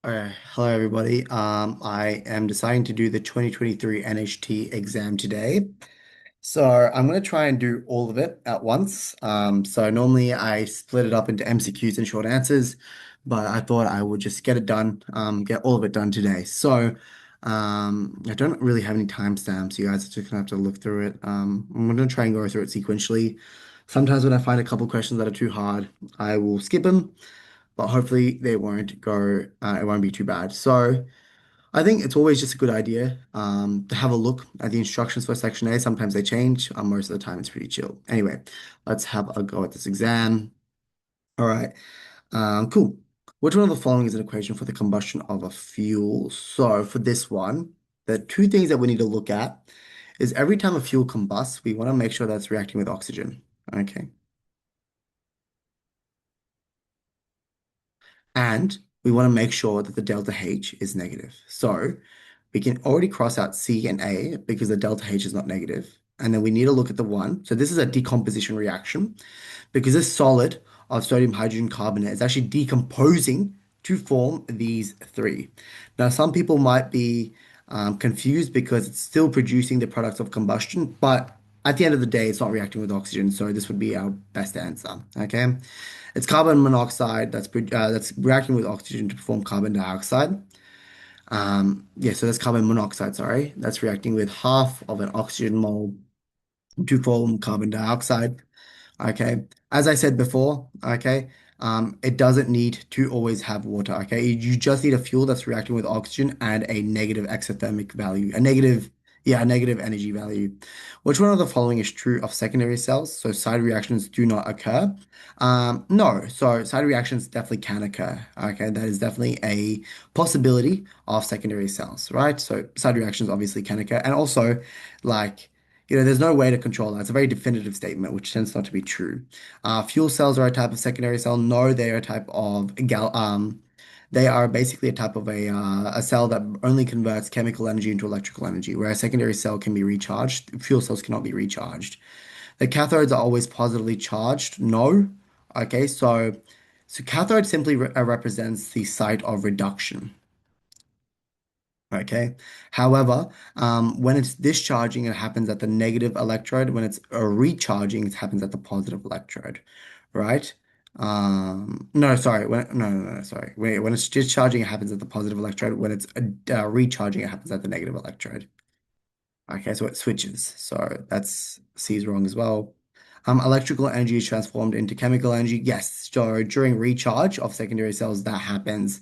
Hello everybody. I am deciding to do the 2023 NHT exam today. So I'm going to try and do all of it at once. So normally I split it up into MCQs and short answers, but I thought I would just get it done, get all of it done today. I don't really have any timestamps. You guys are just gonna have to look through it. I'm going to try and go through it sequentially. Sometimes when I find a couple questions that are too hard, I will skip them, but hopefully they won't go, it won't be too bad. So I think it's always just a good idea to have a look at the instructions for section A. Sometimes they change. Most of the time it's pretty chill. Anyway, let's have a go at this exam. All right. Cool. Which one of the following is an equation for the combustion of a fuel? So for this one, the two things that we need to look at is every time a fuel combusts, we want to make sure that's reacting with oxygen. Okay. And we want to make sure that the delta H is negative. So we can already cross out C and A because the delta H is not negative. And then we need to look at the one. So this is a decomposition reaction because this solid of sodium hydrogen carbonate is actually decomposing to form these three. Now, some people might be confused because it's still producing the products of combustion, but at the end of the day, it's not reacting with oxygen. So this would be our best answer. Okay. It's carbon monoxide that's reacting with oxygen to form carbon dioxide. Yeah, so that's carbon monoxide, sorry. That's reacting with half of an oxygen mole to form carbon dioxide. Okay. As I said before, okay, it doesn't need to always have water. Okay. You just need a fuel that's reacting with oxygen and a negative exothermic value, a negative energy value. Which one of the following is true of secondary cells? So side reactions do not occur. No, so side reactions definitely can occur. Okay, that is definitely a possibility of secondary cells, right? So side reactions obviously can occur, and also like there's no way to control that. It's a very definitive statement, which tends not to be true. Fuel cells are a type of secondary cell. No, they are a type of they are basically a type of a cell that only converts chemical energy into electrical energy, where a secondary cell can be recharged. Fuel cells cannot be recharged. The cathodes are always positively charged. No. Okay, so cathode simply represents the site of reduction. Okay. However, when it's discharging, it happens at the negative electrode. When it's recharging, it happens at the positive electrode, right? No, sorry. No, sorry. When it's discharging, it happens at the positive electrode. When it's recharging, it happens at the negative electrode. Okay, so it switches. So that's C is wrong as well. Electrical energy is transformed into chemical energy. Yes, so during recharge of secondary cells, that happens.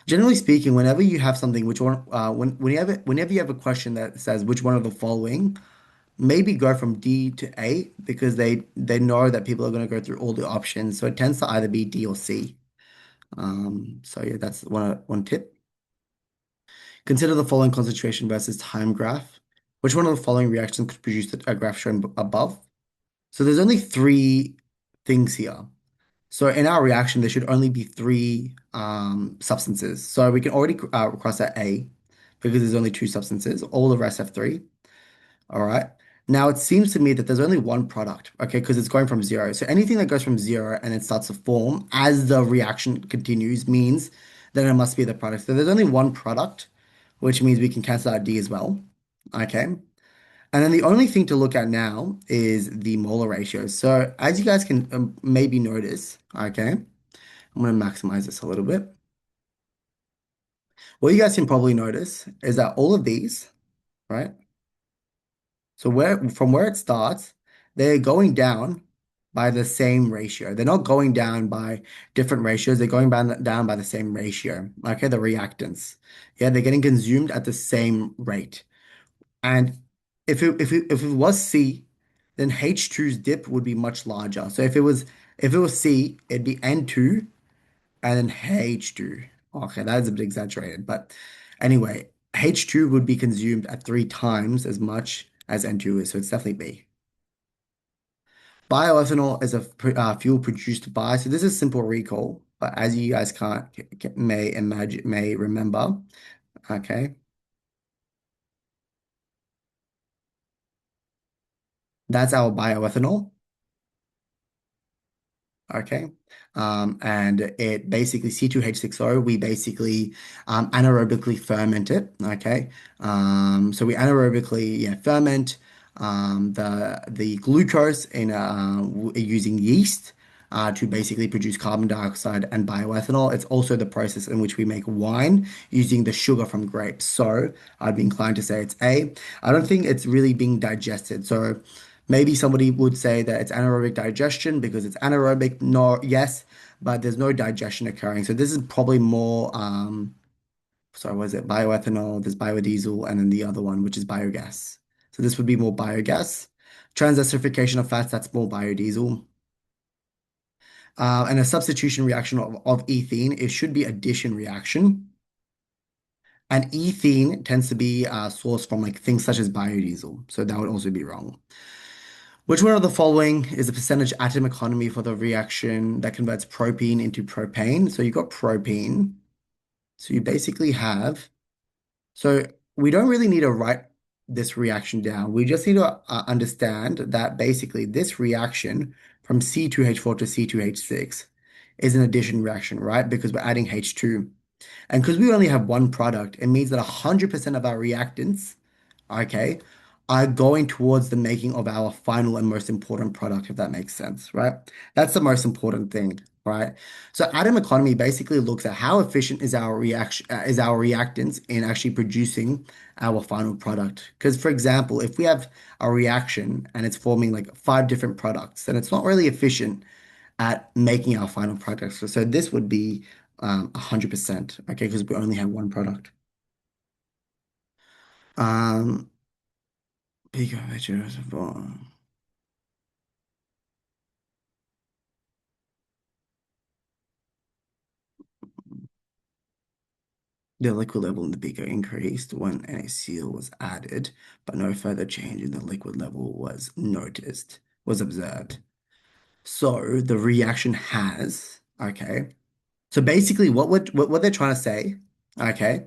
Generally speaking, whenever you have something, which one, whenever you have a question that says which one of the following, maybe go from D to A because they know that people are going to go through all the options. So it tends to either be D or C. So yeah, that's one tip. Consider the following concentration versus time graph. Which one of the following reactions could produce a graph shown above? So there's only three things here. So in our reaction, there should only be three substances. So we can already cross out A because there's only two substances. All the rest have three. All right. Now it seems to me that there's only one product, okay, because it's going from zero. So anything that goes from zero and it starts to form as the reaction continues means that it must be the product. So there's only one product, which means we can cancel out D as well. Okay. And then the only thing to look at now is the molar ratio. So as you guys can maybe notice, okay, I'm going to maximize this a little bit. What you guys can probably notice is that all of these, right? So from where it starts, they're going down by the same ratio. They're not going down by different ratios. They're going down by the same ratio. Okay, the reactants. Yeah, they're getting consumed at the same rate. And if it was C, then H2's dip would be much larger. So if it was C, it'd be N2 and then H2. Okay, that is a bit exaggerated, but anyway, H2 would be consumed at three times as much as N2 is, so it's definitely B. Bioethanol is a fuel produced by, so this is simple recall, but as you guys may imagine, may remember, okay, that's our bioethanol. Okay. And it basically C2H6O, we basically anaerobically ferment it. Okay. So we anaerobically, yeah, ferment the glucose in using yeast to basically produce carbon dioxide and bioethanol. It's also the process in which we make wine using the sugar from grapes. So I'd be inclined to say it's A. I don't think it's really being digested. So maybe somebody would say that it's anaerobic digestion because it's anaerobic. No, yes, but there's no digestion occurring. So this is probably more, sorry, was it bioethanol? There's biodiesel, and then the other one, which is biogas. So this would be more biogas. Transesterification of fats, that's more biodiesel. And a substitution reaction of ethene, it should be addition reaction. And ethene tends to be sourced from like things such as biodiesel. So that would also be wrong. Which one of the following is the percentage atom economy for the reaction that converts propene into propane? So you've got propene. So you basically have, so we don't really need to write this reaction down. We just need to understand that basically this reaction from C2H4 to C2H6 is an addition reaction, right? Because we're adding H2. And because we only have one product, it means that 100% of our reactants, okay, are going towards the making of our final and most important product, if that makes sense, right? That's the most important thing, right? So atom economy basically looks at how efficient is our reaction, is our reactants in actually producing our final product. Because, for example, if we have a reaction and it's forming like five different products, then it's not really efficient at making our final product. So this would be 100%, okay, because we only have one product. Um, Pico vegetable. The liquid level in the beaker increased when a seal was added, but no further change in the liquid level was observed. So the reaction has, okay. So basically what they're trying to say, okay,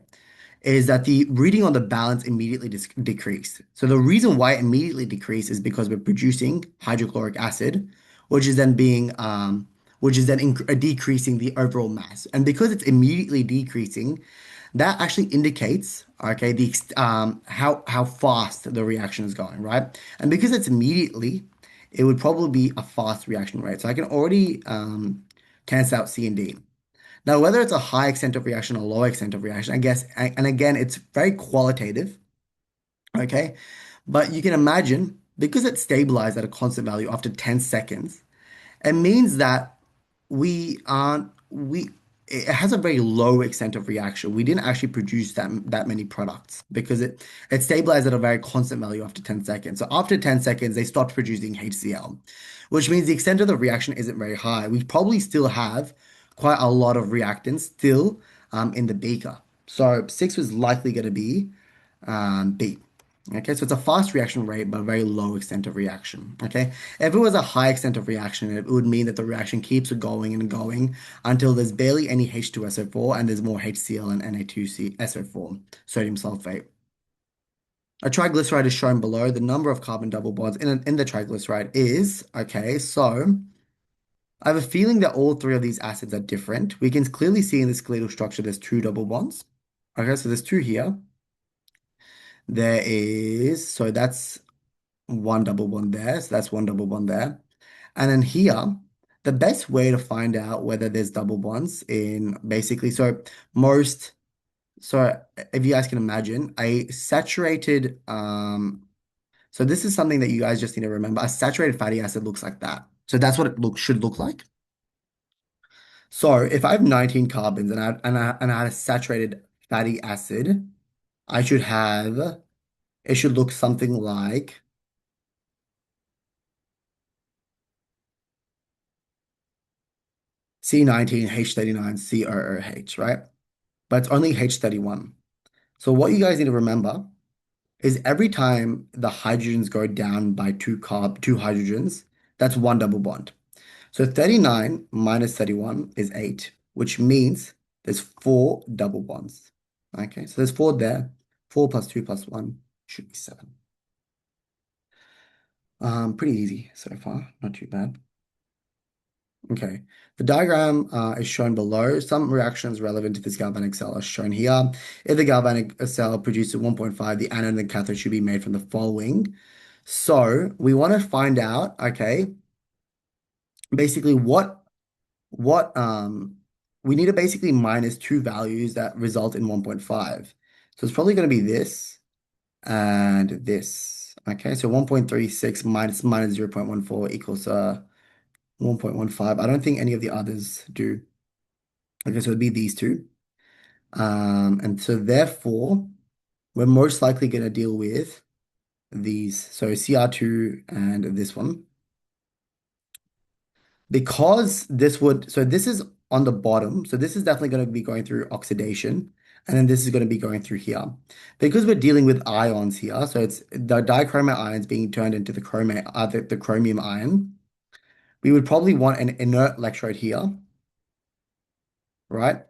is that the reading on the balance immediately decreased. So the reason why it immediately decreased is because we're producing hydrochloric acid, which is then being which is then decreasing the overall mass. And because it's immediately decreasing, that actually indicates, okay, how fast the reaction is going, right? And because it's immediately, it would probably be a fast reaction rate. So I can already cancel out C and D. Now, whether it's a high extent of reaction or low extent of reaction, I guess, and again, it's very qualitative, okay? But you can imagine because it's stabilized at a constant value after 10 seconds, it means that we it has a very low extent of reaction. We didn't actually produce that many products because it stabilized at a very constant value after 10 seconds. So after 10 seconds, they stopped producing HCl, which means the extent of the reaction isn't very high. We probably still have quite a lot of reactants still in the beaker. So six was likely going to be B. Okay, so it's a fast reaction rate, but a very low extent of reaction. Okay, if it was a high extent of reaction, it would mean that the reaction keeps going and going until there's barely any H2SO4 and there's more HCl and Na2SO4, sodium sulfate. A triglyceride is shown below. The number of carbon double bonds in the triglyceride is, okay, so I have a feeling that all three of these acids are different. We can clearly see in the skeletal structure there's two double bonds. Okay, so there's two here. There is, so that's one double bond there. So that's one double bond there. And then here, the best way to find out whether there's double bonds in basically, so if you guys can imagine, a saturated, so this is something that you guys just need to remember. A saturated fatty acid looks like that. So that's what should look like. So if I have 19 carbons and I had a saturated fatty acid, I should have, it should look something like C19, H39, COOH, right? But it's only H31. So what you guys need to remember is every time the hydrogens go down by two hydrogens, that's one double bond. So 39 minus 31 is 8, which means there's four double bonds. Okay, so there's four there. 4 plus 2 plus 1 should be 7. Pretty easy so far, not too bad. Okay. The diagram is shown below. Some reactions relevant to this galvanic cell are shown here. If the galvanic cell produces 1.5, the anode and the cathode should be made from the following. So we want to find out, okay, basically what we need to basically minus two values that result in 1.5. So it's probably going to be this and this. Okay, so 1.36 minus 0.14 equals 1.15. I don't think any of the others do. Okay, so it'd be these two. And so therefore, we're most likely going to deal with these. So CR2 and this one. Because so this is on the bottom. So this is definitely going to be going through oxidation. And then this is going to be going through here. Because we're dealing with ions here, so it's the dichromate ions being turned into the chromium ion. We would probably want an inert electrode here, right?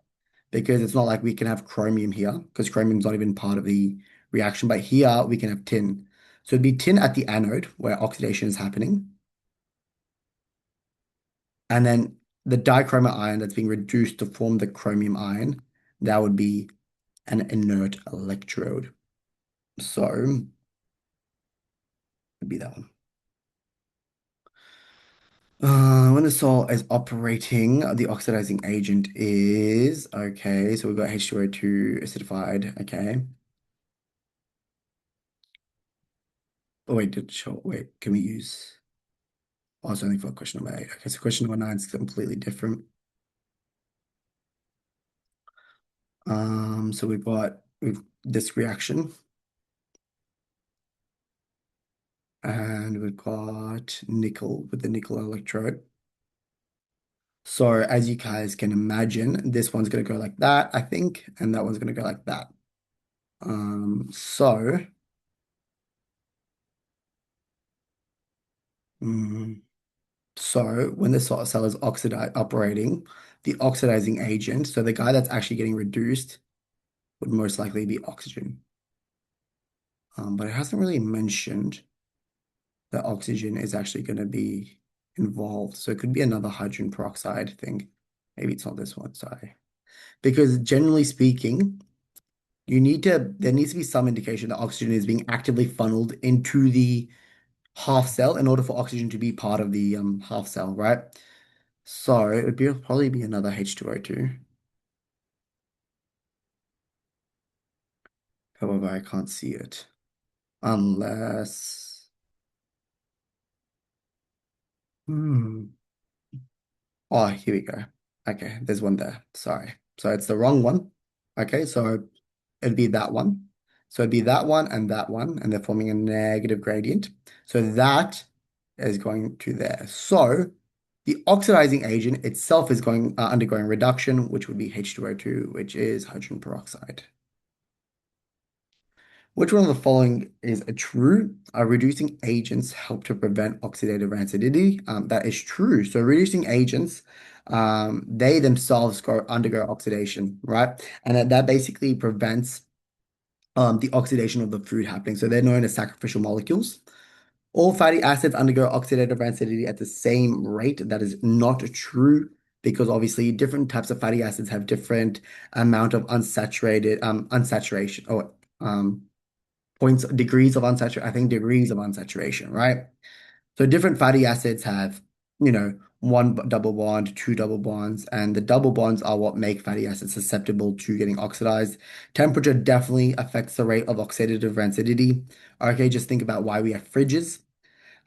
Because it's not like we can have chromium here, because chromium's not even part of the reaction. But here we can have tin. So it'd be tin at the anode where oxidation is happening. And then the dichromate ion that's being reduced to form the chromium ion, that would be an inert electrode. So it'd be that one. When the salt is operating, the oxidizing agent is okay. So we've got H2O2 acidified. Okay. Oh wait, wait, can we use? Oh, it's only for question number 8. Okay, so question number 9 is completely different. So we've this reaction, and we've got nickel with the nickel electrode. So as you guys can imagine, this one's gonna go like that, I think, and that one's gonna go like that. So mm, so when the salt cell is operating, the oxidizing agent, so the guy that's actually getting reduced would most likely be oxygen. But it hasn't really mentioned that oxygen is actually going to be involved. So it could be another hydrogen peroxide thing. Maybe it's not this one, sorry. Because generally speaking, there needs to be some indication that oxygen is being actively funneled into the half cell in order for oxygen to be part of the half cell, right? So it would probably be another H2O2. However, I can't see it. Unless. Hmm. Oh, here we go. Okay, there's one there. Sorry. So it's the wrong one. Okay, so it'd be that one. So it'd be that one, and they're forming a negative gradient. So that is going to there. So the oxidizing agent itself is undergoing reduction, which would be H2O2, which is hydrogen peroxide. Which one of the following is a true? Reducing agents help to prevent oxidative rancidity. That is true. So reducing agents, they themselves undergo oxidation, right? And that basically prevents the oxidation of the food happening. So they're known as sacrificial molecules. All fatty acids undergo oxidative rancidity at the same rate. That is not true because obviously different types of fatty acids have different amount of unsaturation or degrees of unsaturation, I think degrees of unsaturation, right? So different fatty acids have, one double bond, two double bonds, and the double bonds are what make fatty acids susceptible to getting oxidized. Temperature definitely affects the rate of oxidative rancidity. Okay, just think about why we have fridges.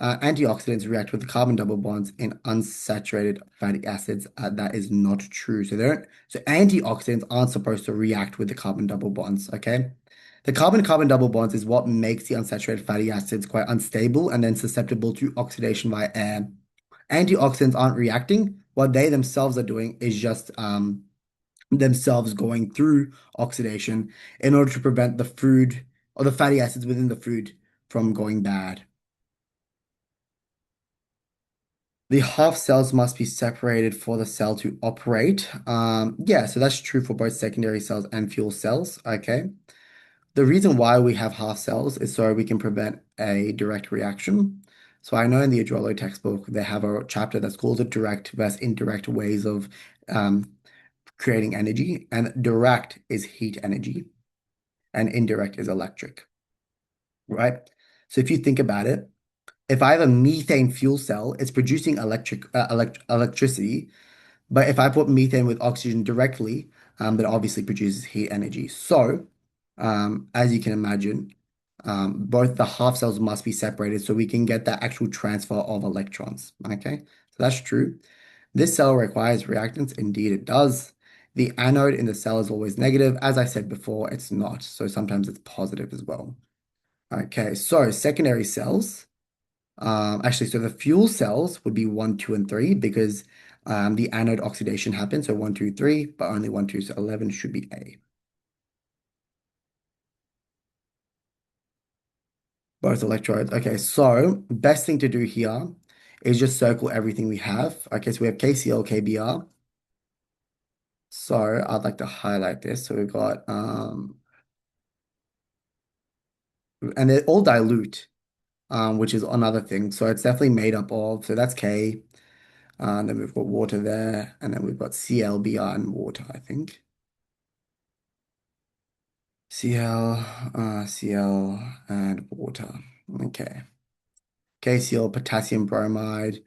Antioxidants react with the carbon double bonds in unsaturated fatty acids. That is not true. So antioxidants aren't supposed to react with the carbon double bonds. Okay. The carbon-carbon double bonds is what makes the unsaturated fatty acids quite unstable and then susceptible to oxidation by air. Antioxidants aren't reacting. What they themselves are doing is just themselves going through oxidation in order to prevent the food or the fatty acids within the food from going bad. The half cells must be separated for the cell to operate. Yeah, so that's true for both secondary cells and fuel cells. Okay. The reason why we have half cells is so we can prevent a direct reaction. So I know in the Adrolo textbook, they have a chapter that's called the direct versus indirect ways of um, creating energy. And direct is heat energy and indirect is electric, right? So if you think about it, if I have a methane fuel cell, it's producing electricity. But if I put methane with oxygen directly, that obviously produces heat energy. So, as you can imagine, both the half cells must be separated so we can get that actual transfer of electrons. Okay, so that's true. This cell requires reactants. Indeed, it does. The anode in the cell is always negative. As I said before, it's not. So sometimes it's positive as well. Okay, so secondary cells. Actually, so the fuel cells would be one, two, and three because the anode oxidation happens. So one, two, three, but only one, two, so 11 should be A. Both electrodes. Okay, so best thing to do here is just circle everything we have. Okay, so we have KCl, KBr. So I'd like to highlight this. So we've got, and they're all dilute, which is another thing. So it's definitely made up of, so that's K. Then we've got water there, and then we've got Cl, Br, and water, I think. Cl, Cl, and water. Okay. KCl, potassium bromide,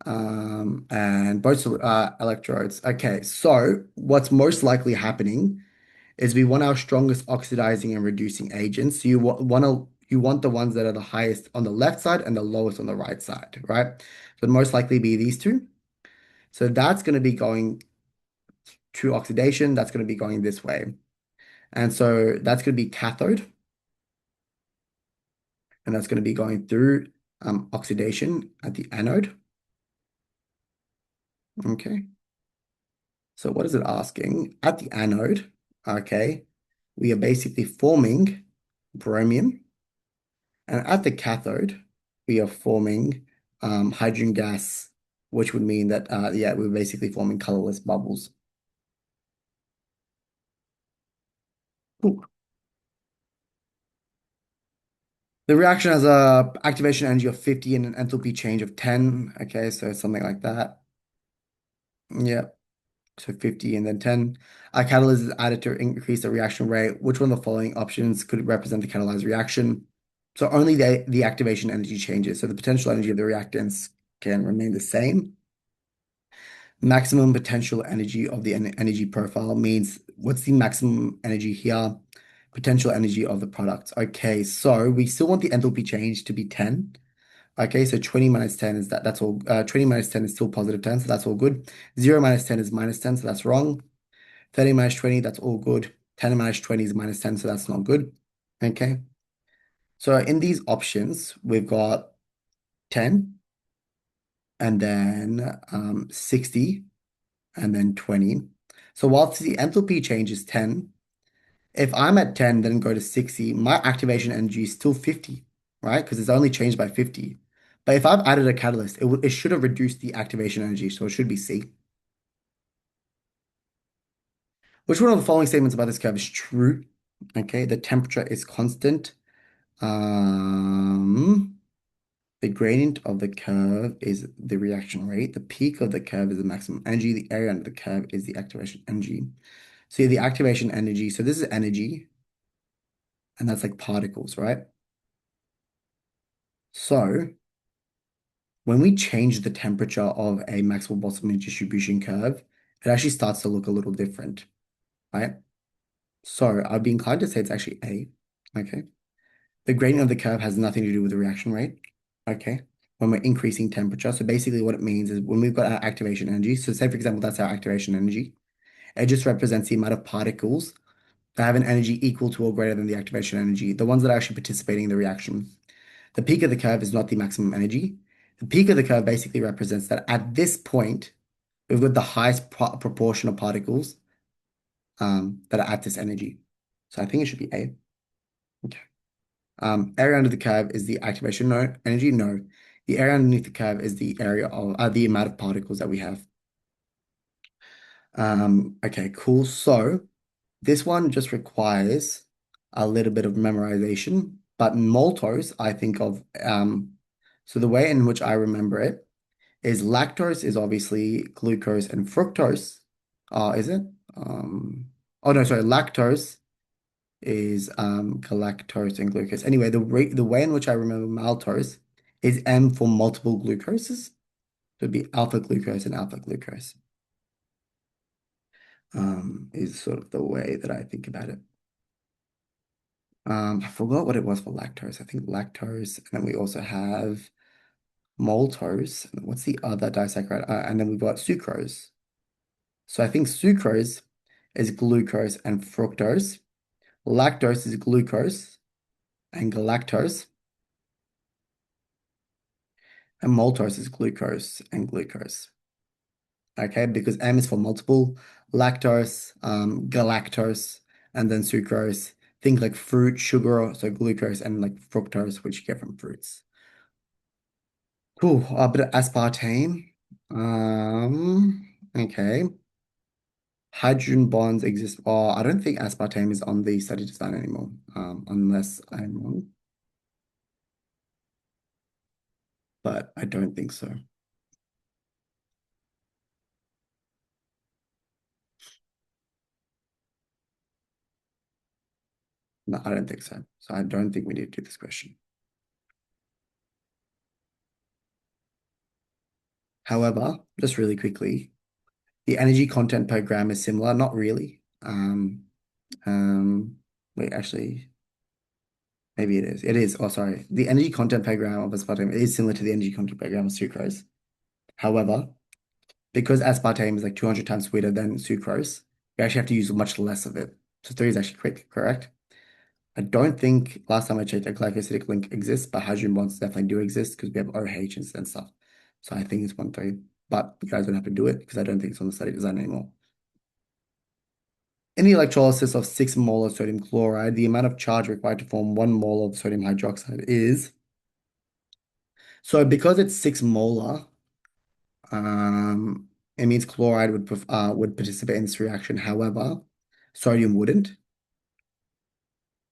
and both electrodes. Okay, so what's most likely happening is we want our strongest oxidizing and reducing agents. So you want the ones that are the highest on the left side and the lowest on the right side, right? So it'd most likely be these two. So that's going to be going to oxidation. That's going to be going this way. And so that's going to be cathode, and that's going to be going through oxidation at the anode. Okay. So what is it asking? At the anode, okay, we are basically forming bromium. And at the cathode, we are forming hydrogen gas, which would mean that, yeah, we're basically forming colorless bubbles. Ooh. The reaction has a activation energy of 50 and an enthalpy change of 10. Okay, so something like that. Yeah. So 50 and then 10. A catalyst is added to increase the reaction rate. Which one of the following options could represent the catalyzed reaction? So only the activation energy changes. So the potential energy of the reactants can remain the same. Maximum potential energy of the energy profile means what's the maximum energy here? Potential energy of the product. Okay, so we still want the enthalpy change to be 10. Okay, so 20 minus 10 is that's all. 20 minus 10 is still positive 10, so that's all good. 0 minus 10 is minus 10, so that's wrong. 30 minus 20, that's all good. 10 minus 20 is minus 10, so that's not good. Okay. So in these options, we've got 10 and then 60 and then 20. So whilst the enthalpy change is 10, if I'm at 10, then go to 60, my activation energy is still 50, right? Because it's only changed by 50. But if I've added a catalyst, it should have reduced the activation energy, so it should be C. Which one of the following statements about this curve is true? Okay, the temperature is constant. Um, the gradient of the curve is the reaction rate. The peak of the curve is the maximum energy. The area under the curve is the activation energy. So the activation energy, so this is energy, and that's like particles, right? So when we change the temperature of a Maxwell-Boltzmann distribution curve, it actually starts to look a little different, right? So I'd be inclined to say it's actually A. Okay. The gradient of the curve has nothing to do with the reaction rate. Okay. When we're increasing temperature. So basically what it means is when we've got our activation energy, so say for example, that's our activation energy. It just represents the amount of particles that have an energy equal to or greater than the activation energy, the ones that are actually participating in the reaction. The peak of the curve is not the maximum energy. The peak of the curve basically represents that at this point, we've got the highest proportion of particles that are at this energy. So I think it should be A. Okay. Area under the curve is the activation energy. No, the area underneath the curve is the area of the amount of particles that we have. Okay, cool. So this one just requires a little bit of memorization, but maltose, I think of So the way in which I remember it is lactose is obviously glucose and fructose. Is it? Oh no, sorry, lactose is galactose and glucose. Anyway, the way in which I remember maltose is M for multiple glucoses. So it'd be alpha glucose and alpha glucose. Is sort of the way that I think about it. I forgot what it was for lactose. I think lactose, and then we also have maltose. And what's the other disaccharide? And then we've got sucrose. So I think sucrose is glucose and fructose. Lactose is glucose and galactose. And maltose is glucose and glucose. Okay, because M is for multiple, lactose, galactose, and then sucrose. Think like fruit, sugar, so glucose, and like fructose, which you get from fruits. Cool. A bit of aspartame. Okay. Hydrogen bonds exist. Oh, I don't think aspartame is on the study design anymore, unless I'm wrong, but I don't think so. No, I don't think so. So I don't think we need to do this question. However, just really quickly, the energy content per gram is similar. Not really. Wait, actually, maybe it is. It is. Oh, sorry. The energy content per gram of aspartame is similar to the energy content per gram of sucrose. However, because aspartame is like 200 times sweeter than sucrose, you actually have to use much less of it. So three is actually quick, correct? I don't think last time I checked a glycosidic link exists, but hydrogen bonds definitely do exist because we have OH and stuff. So I think it's 1,3, but you guys don't have to do it because I don't think it's on the study design anymore. In the electrolysis of 6 mole of sodium chloride, the amount of charge required to form 1 mole of sodium hydroxide is. So because it's 6 molar, it means chloride would participate in this reaction. However, sodium wouldn't.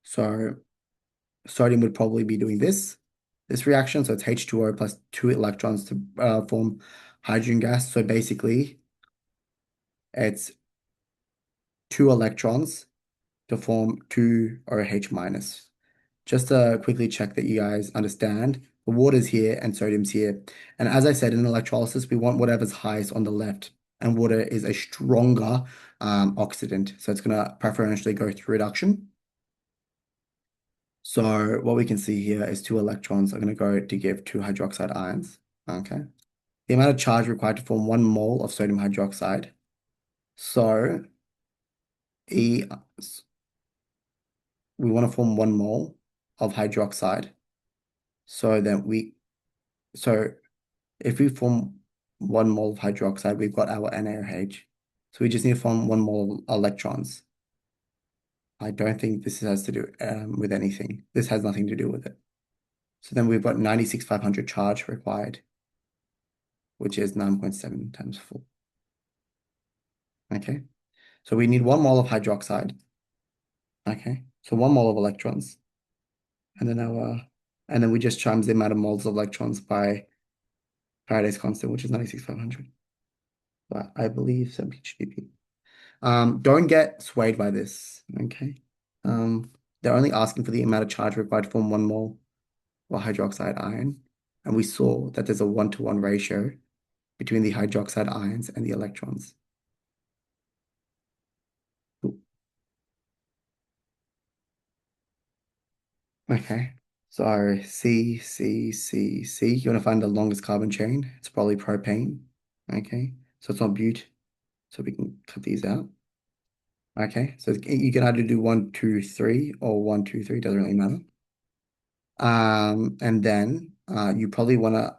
So sodium would probably be doing this reaction. So it's H2O plus 2 electrons to form hydrogen gas. So basically, it's 2 electrons to form 2 OH minus. Just to quickly check that you guys understand, the water's here and sodium's here. And as I said, in electrolysis, we want whatever's highest on the left. And water is a stronger oxidant. So it's going to preferentially go through reduction. So what we can see here is 2 electrons are going to go to give 2 hydroxide ions. Okay. The amount of charge required to form 1 mole of sodium hydroxide. So E, we want to form 1 mole of hydroxide. So then so if we form 1 mole of hydroxide, we've got our NaOH. So we just need to form 1 mole of electrons. I don't think this has to do with anything. This has nothing to do with it. So then we've got 96,500 charge required, which is 9.7 times 4. Okay. So we need 1 mole of hydroxide. Okay. So 1 mole of electrons. And then we just times the amount of moles of electrons by Faraday's constant, which is 96,500. But I believe 70 GBP. Don't get swayed by this. Okay. They're only asking for the amount of charge required to form 1 mole of hydroxide ion. And we saw that there's a 1-to-1 ratio between the hydroxide ions and the electrons. Cool. Okay. So C, C, C, C. You want to find the longest carbon chain? It's probably propane. Okay. So it's not bute. So we can cut these out. Okay. So you can either do 1, 2, 3 or 1, 2, 3. Doesn't really matter. And then you probably want to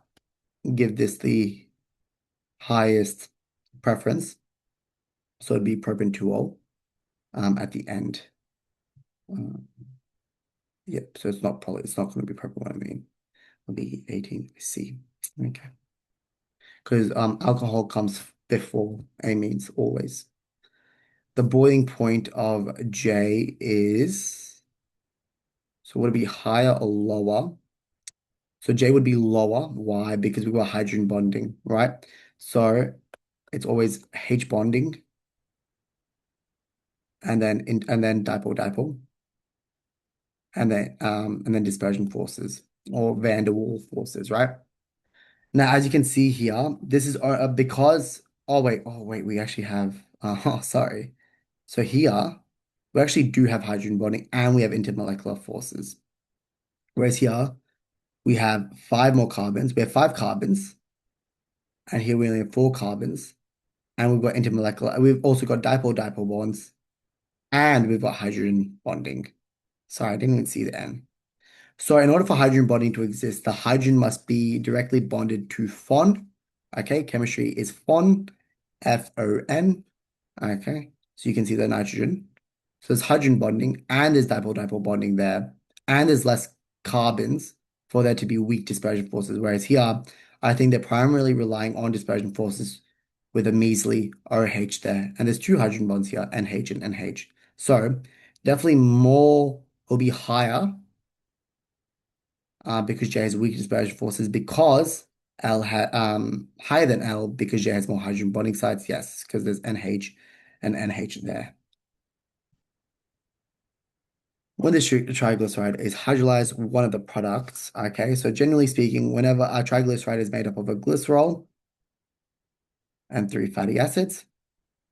give this the highest preference. So it'd be propanol at the end. Uh, yep. So it's not going to be propan, I mean. It'll be 18C. Okay. Because alcohol comes before amines always. The boiling point of J is, so would it be higher or lower? So J would be lower. Why? Because we got hydrogen bonding, right? So it's always H bonding and then dipole dipole and then dispersion forces or van der Waals forces, right? Now, as you can see here, this is because oh wait, we actually have oh sorry. So here we actually do have hydrogen bonding and we have intermolecular forces. Whereas here we have five more carbons. We have five carbons, and here we only have four carbons, and we've got intermolecular. We've also got dipole-dipole bonds, and we've got hydrogen bonding. Sorry, I didn't even see the N. So in order for hydrogen bonding to exist, the hydrogen must be directly bonded to FON. Okay, chemistry is FON, FON. Okay, so you can see the nitrogen. So there's hydrogen bonding and there's dipole-dipole bonding there, and there's less carbons for there to be weak dispersion forces. Whereas here, I think they're primarily relying on dispersion forces with a measly OH there. And there's two hydrogen bonds here, NH and NH. So definitely more will be higher because J has weak dispersion forces because L ha higher than L because J has more hydrogen bonding sites. Yes, because there's NH and NH there. When the triglyceride is hydrolyzed, one of the products, okay? So generally speaking, whenever a triglyceride is made up of a glycerol and three fatty acids,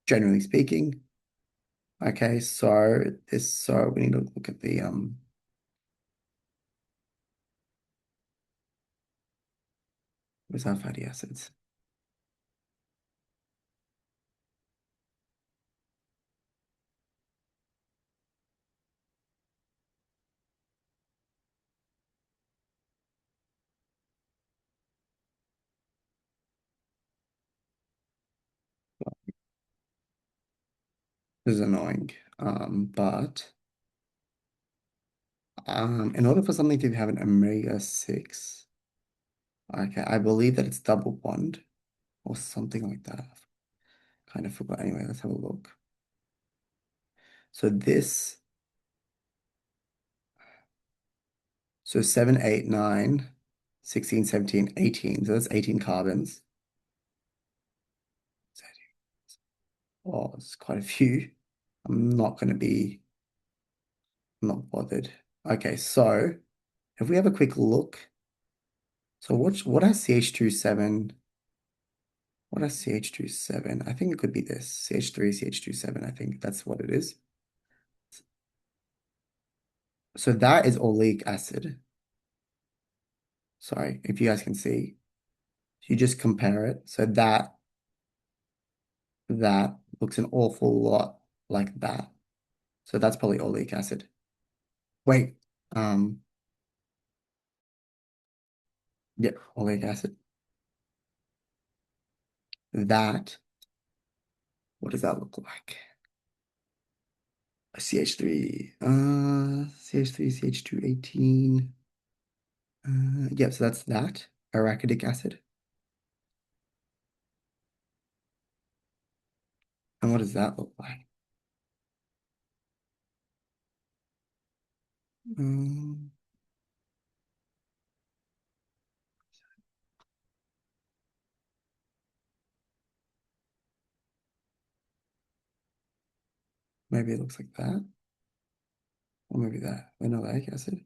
generally speaking, okay, so we need to look at the where's our fatty acids? This is annoying. But in order for something to have an omega-6, okay, I believe that it's double bond or something like that. Kind of forgot. Anyway, let's have a look. So this, so 7, 8, 9, 16, 17, 18. So that's 18 carbons. Oh, it's quite a few. I'm not going to be, I'm not bothered. Okay, so if we have a quick look, so what has CH27? What has CH27? I think it could be this. CH3, CH27. I think that's what it is. So that is oleic acid. Sorry, if you guys can see. You just compare it. So that looks an awful lot like that. So that's probably oleic acid. Wait, um, yeah, oleic acid. That, what does that look like? CH3, CH3, CH2, 18. Yeah, so that's that, arachidic acid. And what does that look like? Um, maybe it looks like that, or maybe that, linoleic acid.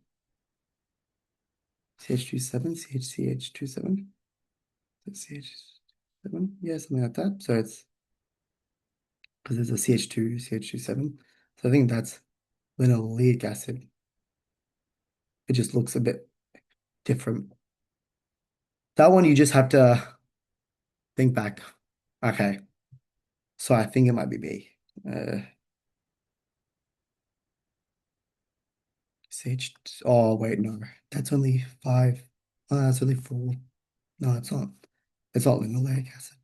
CH27, CH27, CH7, yeah, something like that. So it's because there's a CH2, CH27. So I think that's linoleic acid. It just looks a bit different. That one you just have to think back. Okay, so I think it might be B. CH. Oh wait, no, that's only five. That's only four. No, it's not. It's not linoleic acid.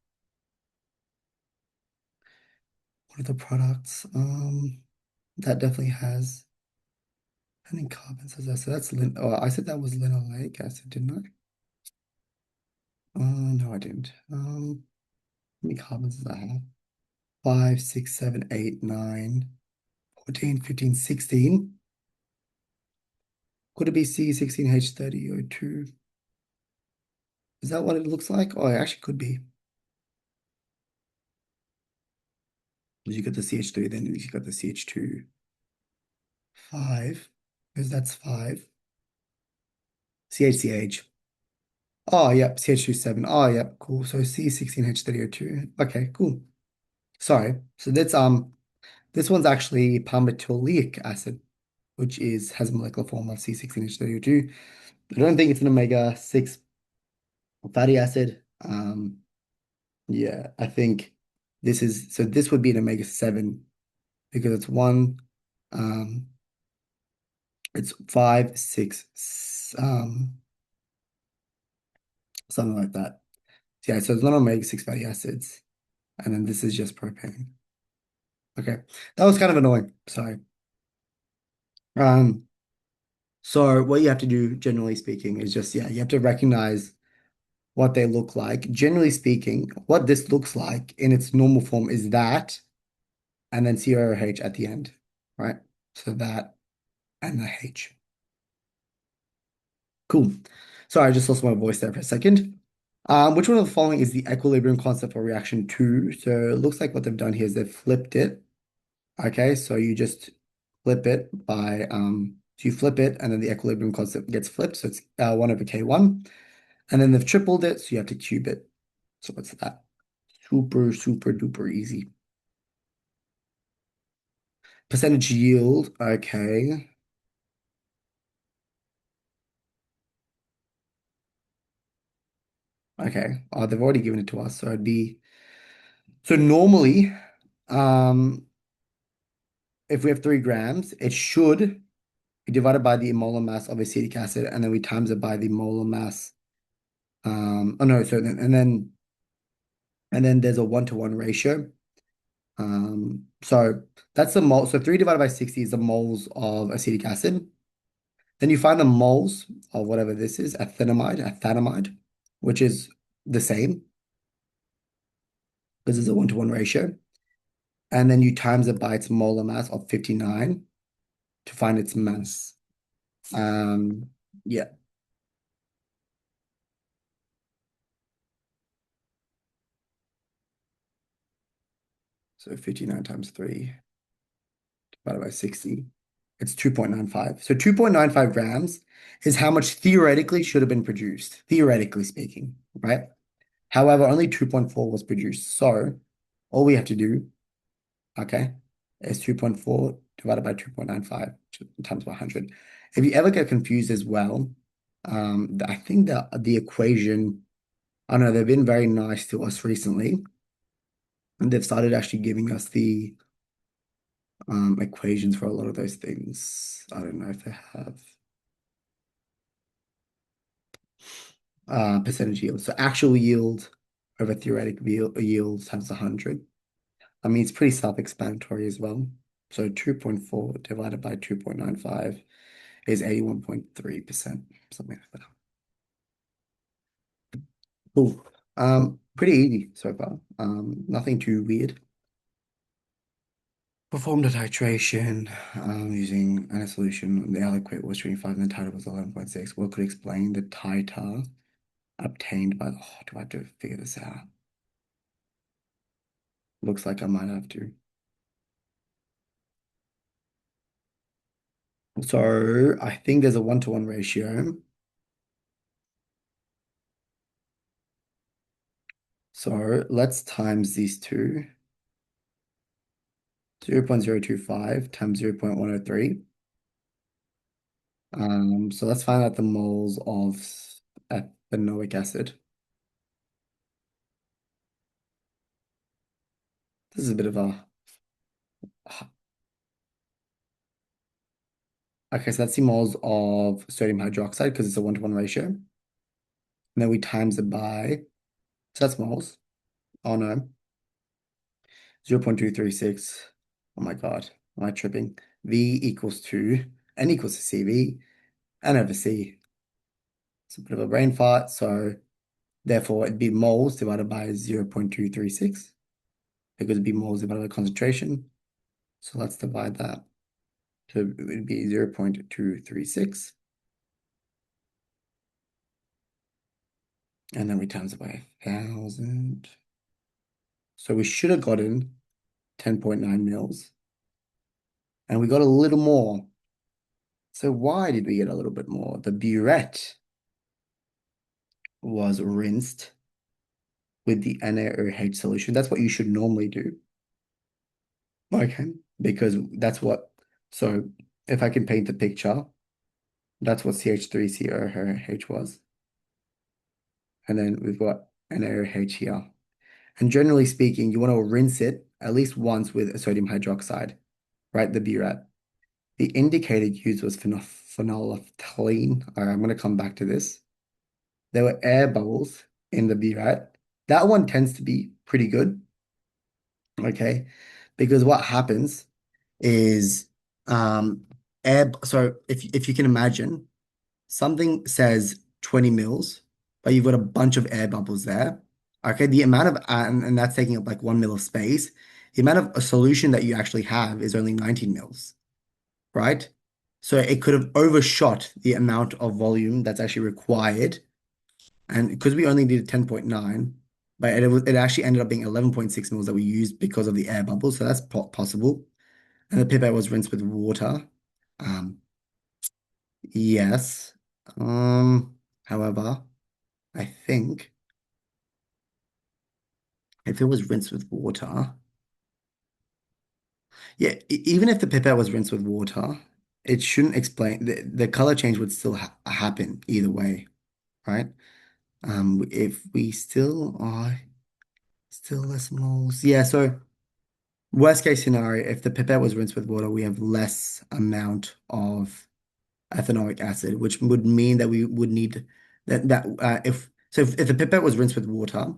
What are the products? That definitely has. How many carbons has that? So that's Oh, I said that was linoleic acid, didn't I? No, I didn't. How many carbons does that have? 5, 6, 7, 8, 9, 14, 15, 16. Could it be C16H30O2? Is that what it looks like? Oh, it actually could be. Because you got the CH3, then you got the CH2, 5, because that's 5. CHCH. Oh, yep, CH2, 7. Oh, yep, cool. So C16H3O2. Okay, cool. Sorry. So this one's actually palmitoleic acid, which has a molecular form of C16H3O2. I don't think it's an omega-6 fatty acid. Yeah, I think this would be an omega-7 because um, it's 5, 6, something like that. Yeah, so it's not omega-6 fatty acids. And then this is just propane. Okay. That was kind of annoying. Sorry. Um, so what you have to do, generally speaking, is just, yeah, you have to recognize what they look like. Generally speaking, what this looks like in its normal form is that, and then COOH at the end, right? So that and the H. Cool. Sorry, I just lost my voice there for a second. Which one of the following is the equilibrium constant for reaction two? So it looks like what they've done here is they've flipped it. Okay, so you just flip it so you flip it and then the equilibrium constant gets flipped. So it's 1 over K1. And then they've tripled it, so you have to cube it. So what's that? Super, super duper easy. Percentage yield, okay. Okay. Oh, they've already given it to us, so so normally, um, if we have 3 grams, it should be divided by the molar mass of acetic acid, and then we times it by the molar mass. Oh no, so then there's a 1-to-1 ratio. So that's the mole. So 3 divided by 60 is the moles of acetic acid. Then you find the moles of whatever this is, ethanamide, which is the same because it's a 1-to-1 ratio. And then you times it by its molar mass of 59 to find its mass. Um, yeah, so 59 times 3 divided by 60. It's 2.95. So 2.95 grams is how much theoretically should have been produced, theoretically speaking, right? However, only 2.4 was produced. So all we have to do, okay, is 2.4 divided by 2.95 times by 100. If you ever get confused as well, I think that the equation, I don't know, they've been very nice to us recently. And they've started actually giving us the equations for a lot of those things. I don't know if they have percentage yield. So actual yield over theoretical yield times 100. I mean, it's pretty self-explanatory as well. So 2.4 divided by 2.95 is 81.3%, something like that. Cool. Pretty easy so far. Nothing too weird. Performed a titration using a solution. The aliquot was 25 and the titer was 11.6. What could explain the titer obtained by oh, do I have to figure this out? Looks like I might have to. So I think there's a 1-to-1 ratio. So let's times these two. 0.025 times 0.103. So let's find out the moles of ethanoic acid. This is a bit of a okay, so that's the moles of sodium hydroxide because it's a 1-to-1 ratio. And then we times it by, so that's moles. Oh no, 0.236. Oh my God, am I tripping? V equals to N equals to CV, N over C. It's a bit of a brain fart, so therefore it'd be moles divided by 0.236 because it'd be moles divided by concentration. So let's divide that. So it would be 0.236. And then we times it by 1,000. So we should have gotten 10.9 mils. And we got a little more. So why did we get a little bit more? The burette was rinsed with the NaOH solution. That's what you should normally do. Okay. Because that's what, so if I can paint the picture, that's what CH3COOH was. And then we've got NaOH here. And generally speaking, you want to rinse it at least once with a sodium hydroxide, right? The burette. The indicated use was phenolphthalein. All right, I'm going to come back to this. There were air bubbles in the burette. That one tends to be pretty good, okay? Because what happens is so if you can imagine, something says 20 mils, but you've got a bunch of air bubbles there. Okay, the amount of and that's taking up like 1 mil of space. The amount of a solution that you actually have is only 19 mils, right? So it could have overshot the amount of volume that's actually required. And because we only needed 10.9, but it actually ended up being 11.6 mils that we used because of the air bubbles. So that's possible. And the pipette was rinsed with water. Um, yes. However, I think if it was rinsed with water, yeah, even if the pipette was rinsed with water, it shouldn't explain the color change would still happen either way, right? If we still are still less moles, yeah. So worst case scenario, if the pipette was rinsed with water, we have less amount of ethanoic acid, which would mean that we would need if the pipette was rinsed with water,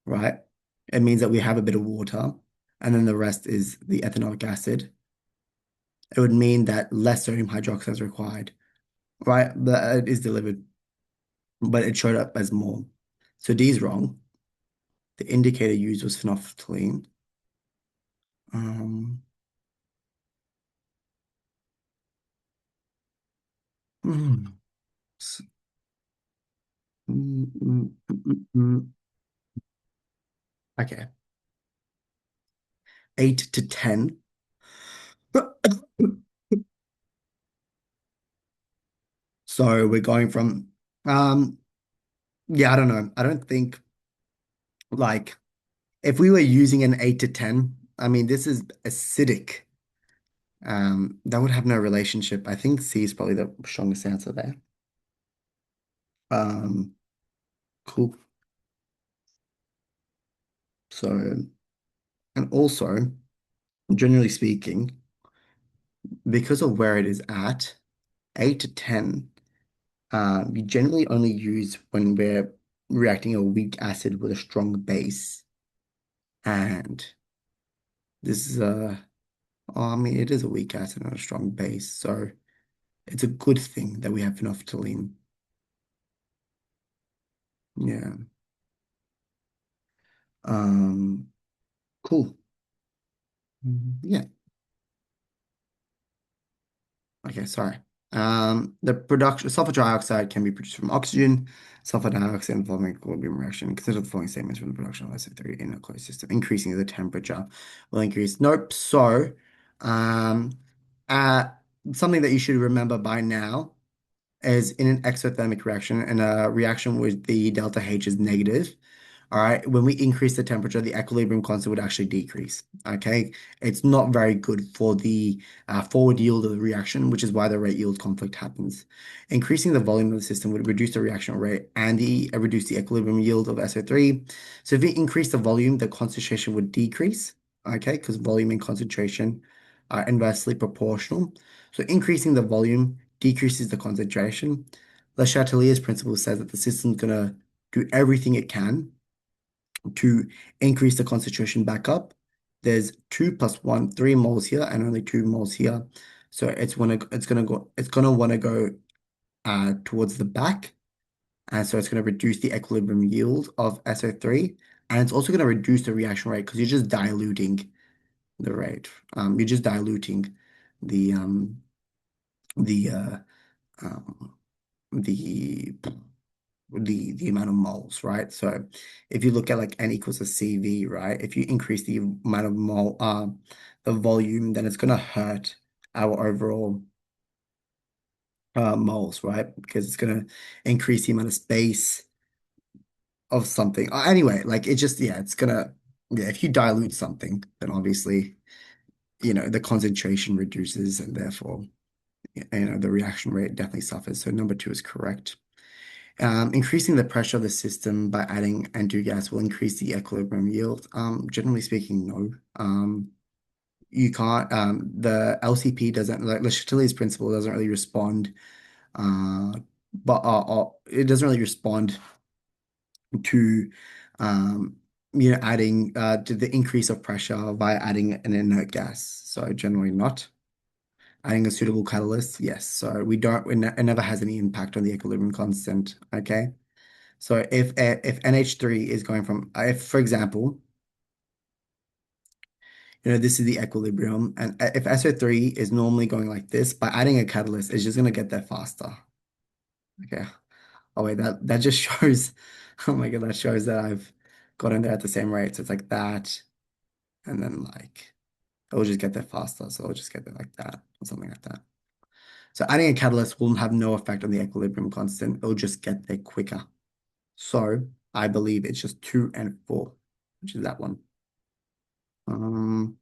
right? It means that we have a bit of water, and then the rest is the ethanoic acid. It would mean that less sodium hydroxide is required, right? But it is delivered, but it showed up as more. So D is wrong. The indicator used was phenolphthalein. Um, hmm, s- mm, mm, mm, mm. Okay, 8 to 10. So we're going from, yeah, I don't know. I don't think like if we were using an 8 to 10, I mean, this is acidic. That would have no relationship. I think C is probably the strongest answer there. Um, cool. So, and also, generally speaking, because of where it is at, 8 to 10, we generally only use when we're reacting a weak acid with a strong base. And this is I mean, it is a weak acid and a strong base. So it's a good thing that we have phenolphthalein. Yeah. Um, cool. Yeah. Okay, sorry. The production sulfur dioxide can be produced from oxygen, sulfur dioxide, and following equilibrium reaction. Consider the following statements from the production of SO3 in a closed system. Increasing the temperature will increase. Nope. So, um, uh, something that you should remember by now is in an exothermic reaction, and a reaction with the delta H is negative. All right, when we increase the temperature, the equilibrium constant would actually decrease. Okay, it's not very good for the forward yield of the reaction, which is why the rate yield conflict happens. Increasing the volume of the system would reduce the reaction rate and reduce the equilibrium yield of SO3. So if we increase the volume, the concentration would decrease. Okay, because volume and concentration are inversely proportional. So increasing the volume decreases the concentration. Le Chatelier's principle says that the system's gonna do everything it can to increase the concentration back up. There's 2 + 1, 3 moles here, and only 2 moles here. So it's gonna want to go towards the back, and so it's going to reduce the equilibrium yield of SO3, and it's also going to reduce the reaction rate because you're just diluting the rate. You're just diluting the the um, the the amount of moles, right? So if you look at like N equals to CV, right? If you increase the amount of the volume, then it's gonna hurt our overall moles, right? Because it's gonna increase the amount of space of something. Anyway, like it just yeah, it's gonna yeah. If you dilute something, then obviously the concentration reduces, and therefore the reaction rate definitely suffers. So number two is correct. Increasing the pressure of the system by adding N2 gas will increase the equilibrium yield. Generally speaking, no. You can't. The LCP doesn't like Le Chatelier's principle doesn't really respond. Uh, but it doesn't really respond to adding to the increase of pressure by adding an inert gas. So generally not. Adding a suitable catalyst, yes. So we don't, it never has any impact on the equilibrium constant. Okay. So if NH3 is going from, if for example, this is the equilibrium, and if SO3 is normally going like this, by adding a catalyst, it's just gonna get there faster. Okay. Oh wait, that just shows. Oh my God, that shows that I've gotten there at the same rate. So it's like that, and then like it'll just get there faster. So it'll just get there like that or something like that. So adding a catalyst will have no effect on the equilibrium constant. It'll just get there quicker. So I believe it's just 2 and 4, which is that one. Um,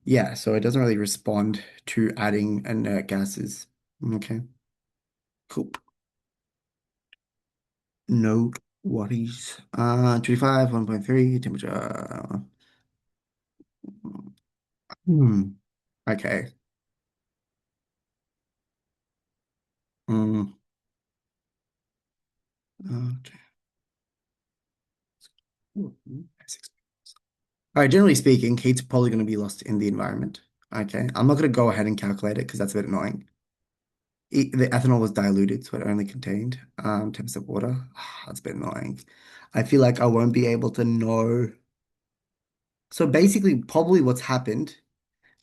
yeah, so it doesn't really respond to adding inert gases. Okay, cool. No worries. 25, 1.3, temperature. Hmm. Okay. Mm. Okay. All right, generally speaking, heat's probably going to be lost in the environment. Okay, I'm not going to go ahead and calculate it because that's a bit annoying. The ethanol was diluted, so it only contained 10% water. That's a bit annoying. I feel like I won't be able to know. So basically, probably what's happened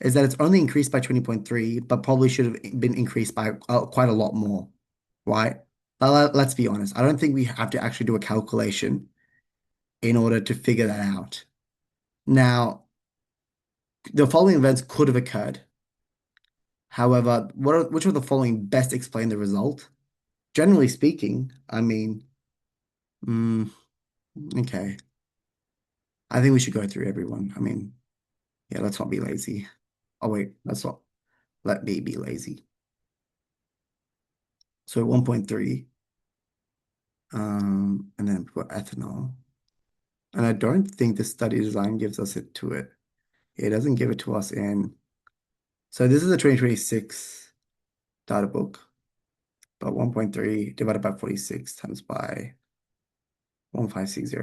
is that it's only increased by 20.3, but probably should have been increased by quite a lot more, right? But let's be honest. I don't think we have to actually do a calculation in order to figure that out. Now, the following events could have occurred. However, which of the following best explain the result? Generally speaking, I mean, mm, okay. I think we should go through everyone. I mean, yeah, let's not be lazy. Oh wait, let's not let me be lazy. So 1.3, and then we've got ethanol. And I don't think the study design gives us it to it. It doesn't give it to us in. So this is a 2026 data book, but 1.3 divided by 46 times by 1560.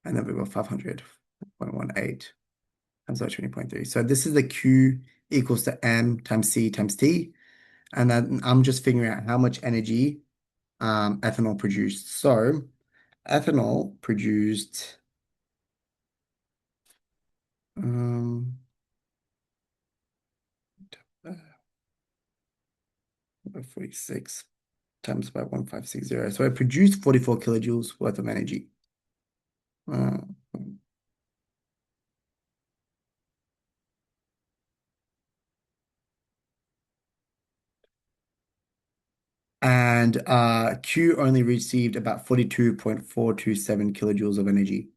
And then we've got 500.18 times by 20.3. So this is the Q equals to M times C times T. And then I'm just figuring out how much energy ethanol produced. So ethanol produced um, 46 times by 1560. So it produced 44 kilojoules worth of energy. Uh, and Q only received about 42.427 kilojoules of energy.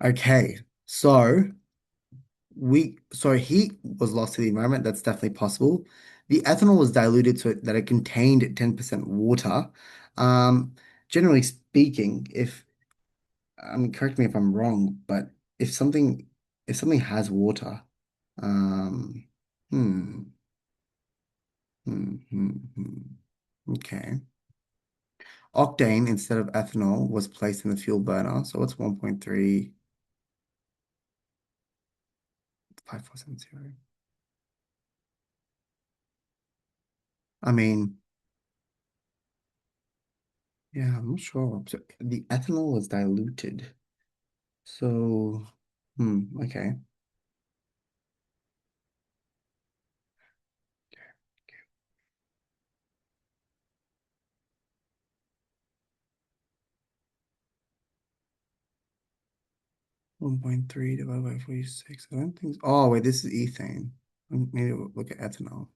Okay, so heat was lost to the environment. That's definitely possible. The ethanol was diluted so that it contained 10% water. Um, Generally speaking, if correct me if I'm wrong, but if something if something has water, um, hmm, okay. Octane instead of ethanol was placed in the fuel burner. So it's 1.35470. I mean, yeah, I'm not sure. So the ethanol was diluted. So, okay. 1.3 divided by 46. I don't think. Oh, wait, this is ethane. Maybe we'll look at ethanol.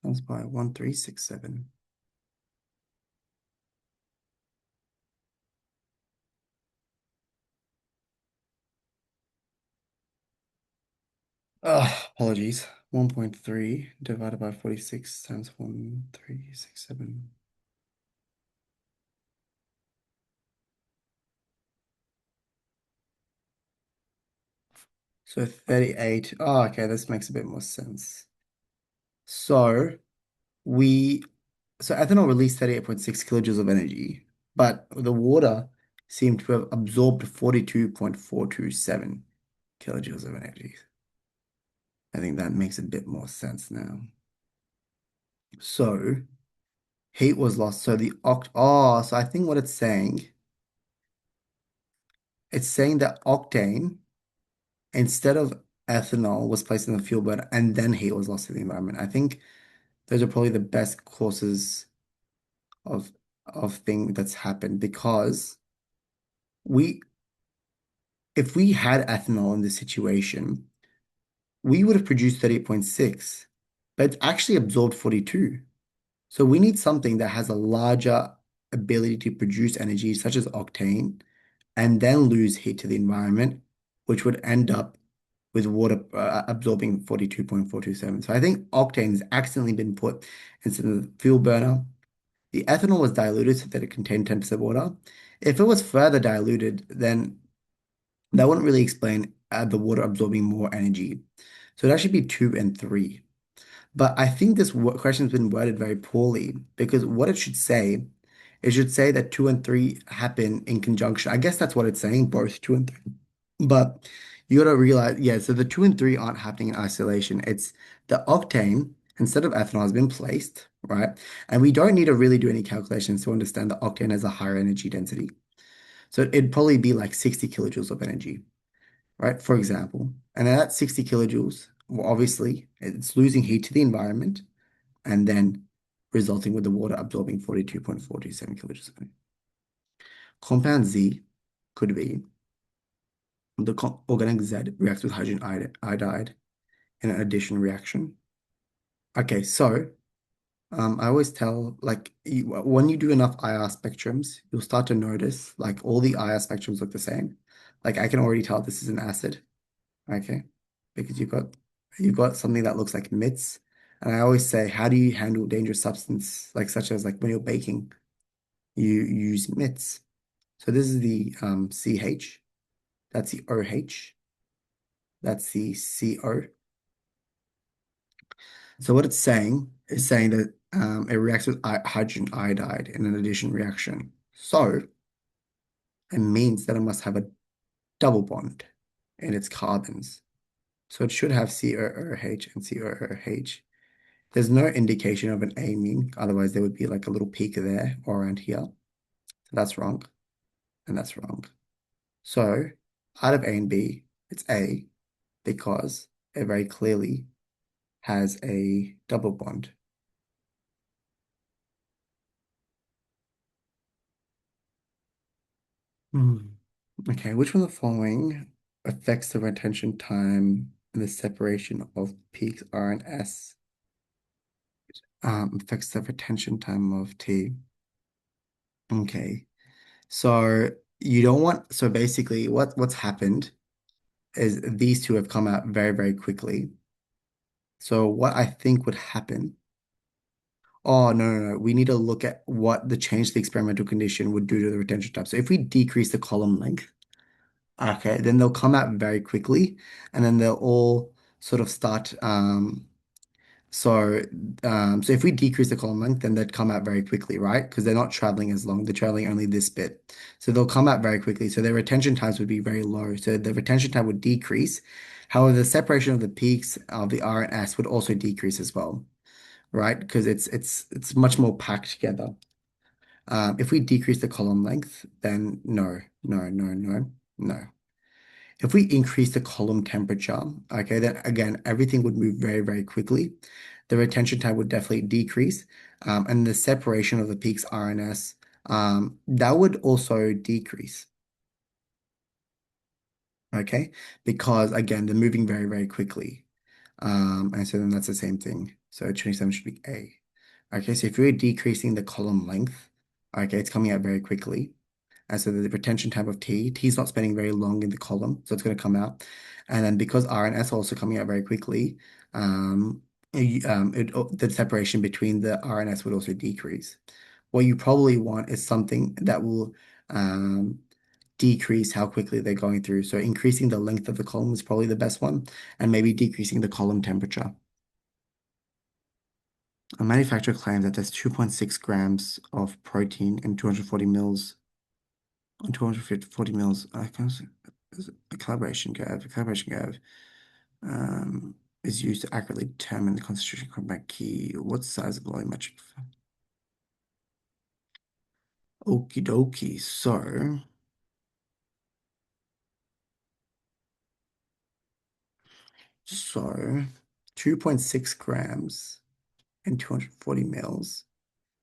Times by 1367. Oh, apologies. 1.3 divided by 46 times 1367. So 38. Oh, okay, this makes a bit more sense. So we so ethanol released 38.6 kilojoules of energy, but the water seemed to have absorbed 42.427 kilojoules of energy. I think that makes a bit more sense now. So heat was lost. So so I think what it's saying that octane instead of ethanol was placed in the fuel burner and then heat was lost to the environment. I think those are probably the best causes of thing that's happened because we if we had ethanol in this situation, we would have produced 38.6, but it's actually absorbed 42. So we need something that has a larger ability to produce energy, such as octane, and then lose heat to the environment, which would end up with water absorbing 42.427. So I think octane has accidentally been put instead of the fuel burner. The ethanol was diluted so that it contained 10% water. If it was further diluted, then that wouldn't really explain the water absorbing more energy. So it should be two and three. But I think this question's been worded very poorly because what it should say that two and three happen in conjunction. I guess that's what it's saying, both two and three. But you got to realize, yeah, so the two and three aren't happening in isolation. It's the octane instead of ethanol has been placed, right? And we don't need to really do any calculations to understand that octane has a higher energy density. So it'd probably be like 60 kilojoules of energy, right? For example. And then that 60 kilojoules, well, obviously, it's losing heat to the environment and then resulting with the water absorbing 42.427 kilojoules of energy. Compound Z could be the organic Z reacts with hydrogen iodide in an addition reaction. Okay, so I always tell when you do enough IR spectrums, you'll start to notice like all the IR spectrums look the same. Like I can already tell this is an acid, okay? Because you've got something that looks like MITS. And I always say, how do you handle dangerous substance like such as like when you're baking, you use MITS. So this is the CH, that's the OH, that's the CO. So what it's saying is saying that it reacts with hydrogen iodide in an addition reaction. So it means that it must have a double bond in its carbons. So it should have COOH and COOH. There's no indication of an amine, otherwise there would be like a little peak there or around here. So that's wrong, and that's wrong. So out of A and B, it's A because it very clearly has a double bond. Hmm. Okay, which one of the following affects the retention time and the separation of peaks R and S? Affects the retention time of T. Okay, so you don't want, so basically what's happened is these two have come out very, very quickly. So what I think would happen, oh no, no, no, we need to look at what the change to the experimental condition would do to the retention time. So if we decrease the column length, okay, then they'll come out very quickly and then they'll all sort of start so so if we decrease the column length, then they'd come out very quickly, right? Because they're not traveling as long, they're traveling only this bit. So they'll come out very quickly. So their retention times would be very low. So the retention time would decrease. However, the separation of the peaks of the R and S would also decrease as well, right? Because it's much more packed together. If we decrease the column length, then no, no, no, no, no. If we increase the column temperature, okay, then again, everything would move very, very quickly. The retention time would definitely decrease. And the separation of the peaks RNS, that would also decrease. Okay, because again, they're moving very, very quickly. And so then that's the same thing. So 27 should be A. Okay, so if we're decreasing the column length, okay, it's coming out very quickly. And so the retention time of T is not spending very long in the column, so it's going to come out. And then because R and S are also coming out very quickly, the separation between the R and S would also decrease. What you probably want is something that will decrease how quickly they're going through. So increasing the length of the column is probably the best one, and maybe decreasing the column temperature. A manufacturer claims that there's 2.6 grams of protein in 240 mils on 240 mils. I can't see. A calibration curve. A calibration curve is used to accurately determine the concentration of compound key. What size of volumetric? Okie dokie. So 2.6 grams and 240 mils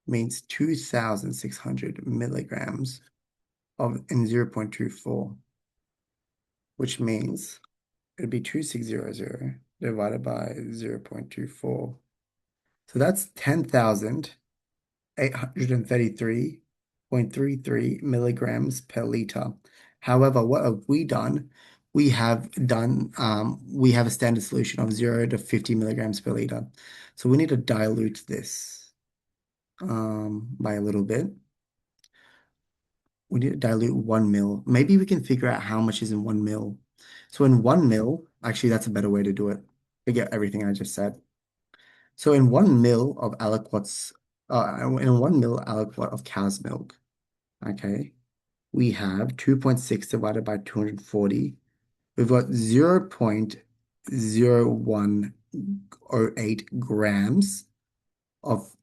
means 2,600 milligrams of in 0.24, which means it'd be 2,600 divided by 0.24. So that's 10,833.33 milligrams per liter. However, what have we done? We have a standard solution of 0 to 50 milligrams per liter. So we need to dilute this by a little bit. We need to dilute 1 ml. Maybe we can figure out how much is in 1 ml. So in 1 ml, actually, that's a better way to do it. Forget everything I just said. So in 1 ml of aliquots, in 1 ml aliquot of cow's milk, okay, we have 2.6 divided by 240. We've got 0.0108 grams of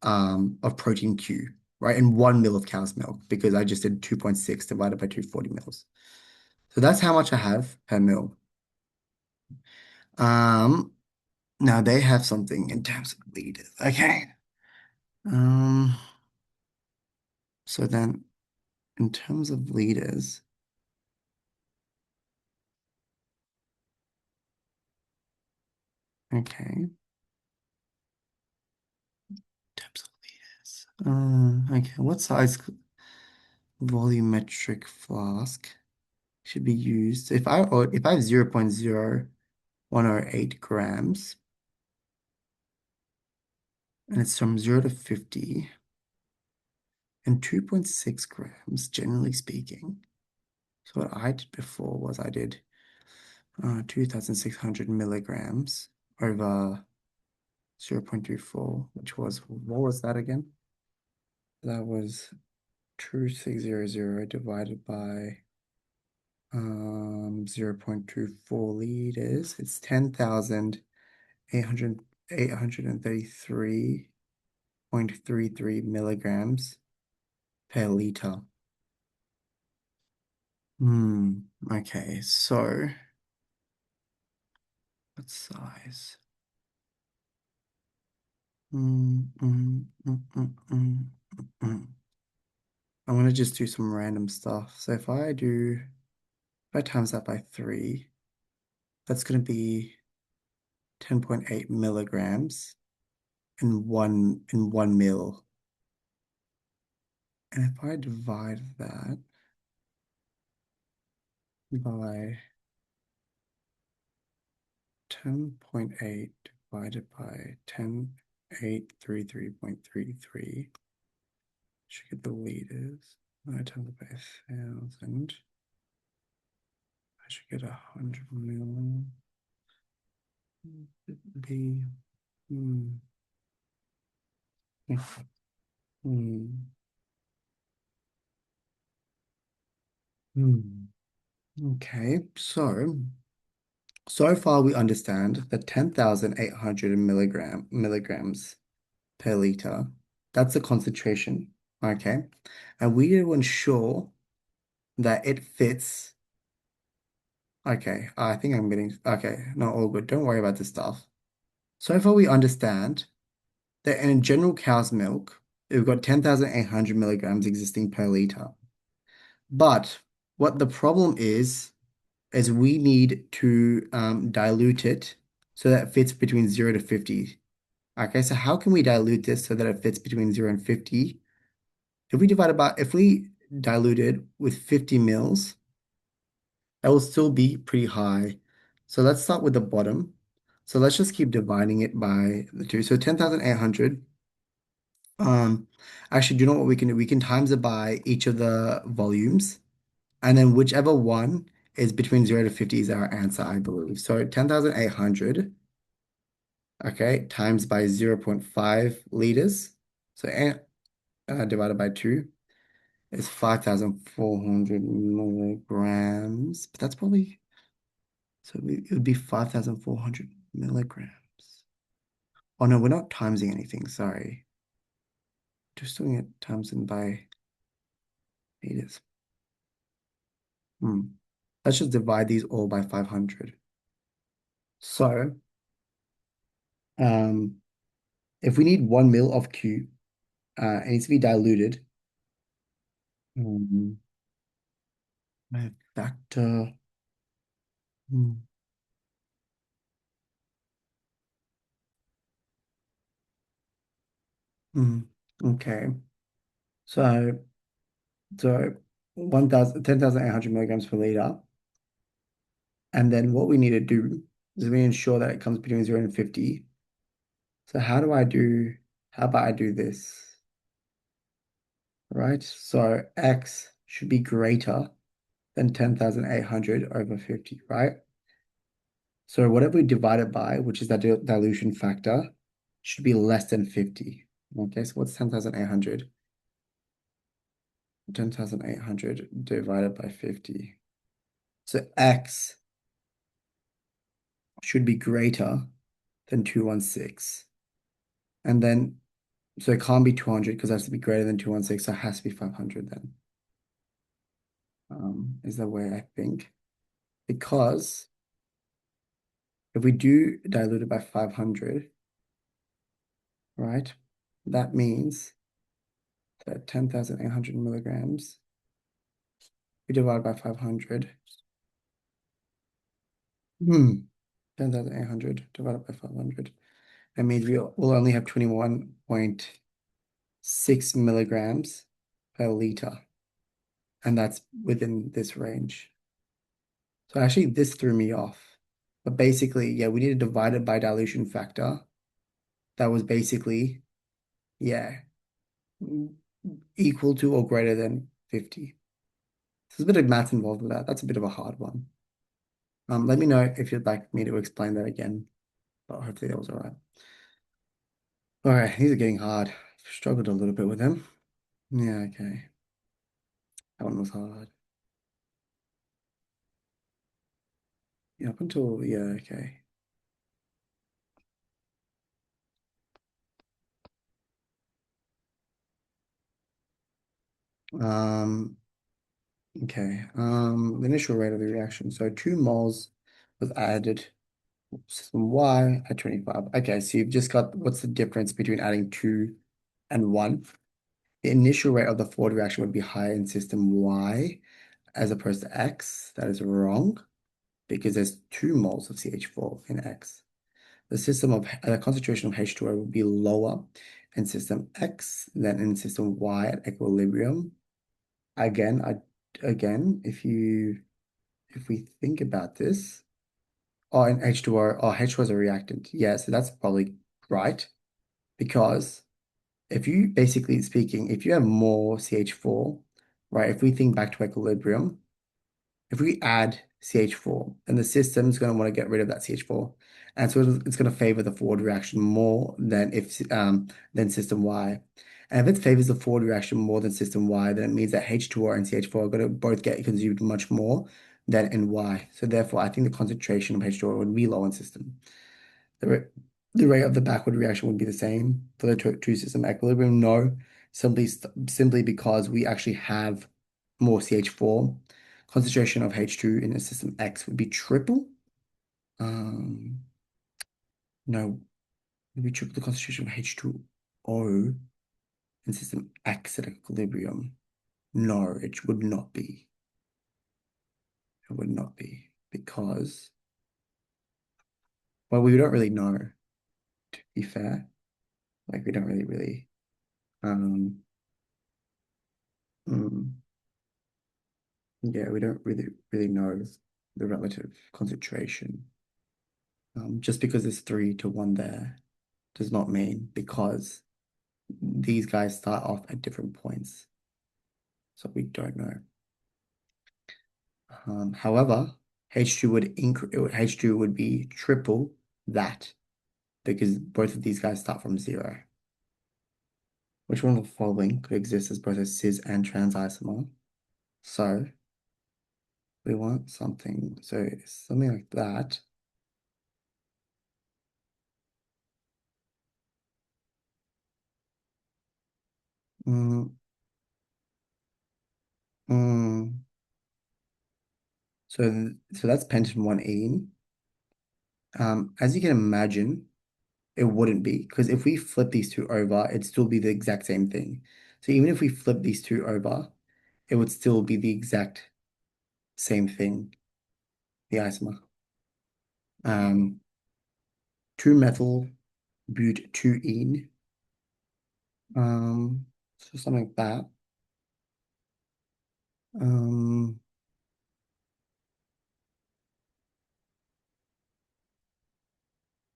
protein Q, right? In 1 ml of cow's milk, because I just did 2.6 divided by 240 mils. So that's how much I have per mil. Um, Now they have something in terms of liters. Okay. Um, so then in terms of liters, okay. In terms of liters. Okay, what size volumetric flask should be used? If I have 0.0108 grams and it's from 0 to 50 and 2.6 grams, generally speaking. So what I did before was I did 2,600 milligrams over 0.24, which was, what was that again? That was 2,600 divided by 0.24 liters. It's 10,833.33 milligrams per liter. Okay, so what size? Mm, mm, mm, mm, mm, mm. I'm gonna just do some random stuff. So if I times that by 3, that's gonna be 10.8 milligrams in one mil. And if I divide that by 10.8 divided by 10,833.33, should get the liters. I times it by 1,000. I should get 100 mil. Be hmm. Hmm. Hmm. Okay, so far we understand that 10,800 milligrams per liter. That's the concentration. Okay. And we need to ensure that it fits. Okay, I think I'm getting okay, no, all good. Don't worry about this stuff. So far we understand that in general cow's milk, we've got 10,800 milligrams existing per liter. But what the problem is is we need to dilute it so that it fits between 0 to 50. Okay, so how can we dilute this so that it fits between 0 and 50? If we dilute it with 50 mils, that will still be pretty high. So let's start with the bottom. So let's just keep dividing it by the two. So 10,800. Um, Actually, do you know what we can do? We can times it by each of the volumes, and then whichever one is between 0 to 50 is our answer, I believe. So 10,800, okay, times by 0.5 liters. So divided by 2 is 5,400 milligrams. But that's probably, it would be 5,400 milligrams. Oh no, we're not timesing anything, sorry. Just doing it times in by liters. Hmm. Let's just divide these all by 500. So, um, if we need 1 mil of Q, it needs to be diluted. Um, by factor. Hmm, okay. So, so 10,800 milligrams per liter. And then what we need to do is we ensure that it comes between 0 and 50. So how about I do this, right? So X should be greater than 10,800 over 50, right? So whatever we divide it by, which is that dilution factor, should be less than 50. Okay, so what's 10,800? 10,800 divided by 50. So X should be greater than 216. And then, so it can't be 200 because it has to be greater than 216, so it has to be 500 then. Is the way I think. Because if we do dilute it by 500, right, that means that 10,800 milligrams, we divide by 500. 10,800 divided by 500. That means we'll only have 21.6 milligrams per liter. And that's within this range. So actually, this threw me off. But basically, yeah, we need to divide it by dilution factor. That was basically, yeah, equal to or greater than 50. There's a bit of math involved with that. That's a bit of a hard one. Let me know if you'd like me to explain that again, but hopefully that was all right. All right, these are getting hard. Struggled a little bit with them. Yeah, okay. That one was hard. Yeah, up until, yeah, okay. Um, okay. The initial rate of the reaction. So 2 moles was added system Y at 25. Okay, so you've just got what's the difference between adding 2 and 1? The initial rate of the forward reaction would be higher in system Y as opposed to X. That is wrong because there's 2 moles of CH4 in X. The concentration of H2O would be lower in system X than in system Y at equilibrium. Again, if we think about this, in H2O, H2O is a reactant. Yeah, so that's probably right because if you basically speaking, if you have more CH4, right? If we think back to equilibrium, if we add CH4, then the system's going to want to get rid of that CH4. And so it's going to favor the forward reaction more than system Y. And if it favors the forward reaction more than system Y, then it means that H2O and CH4 are going to both get consumed much more than in Y. So therefore, I think the concentration of H2O would be low in system. The, ra- the rate of the backward reaction would be the same for the two system equilibrium. No, simply because we actually have more CH4. Concentration of H2 in the system X would be triple. Um, no, it would be triple the concentration of H2O in system X at equilibrium. No, it would not be. It would not be. because, well, we don't really know, to be fair. Like we don't really, um, mm, yeah, we don't really know the relative concentration. Just because there's 3 to 1 there does not mean because these guys start off at different points. So we don't know. However, H2 would be triple that because both of these guys start from 0. Which one of the following could exist as both a cis and trans isomer? So we want something. So something like that. Mm, mm. So that's penton 1-ene. As you can imagine, it wouldn't be because if we flip these two over, it'd still be the exact same thing. So even if we flip these two over, it would still be the exact same thing, the isomer. Um, 2-methyl but 2-ene. So something like that. Um,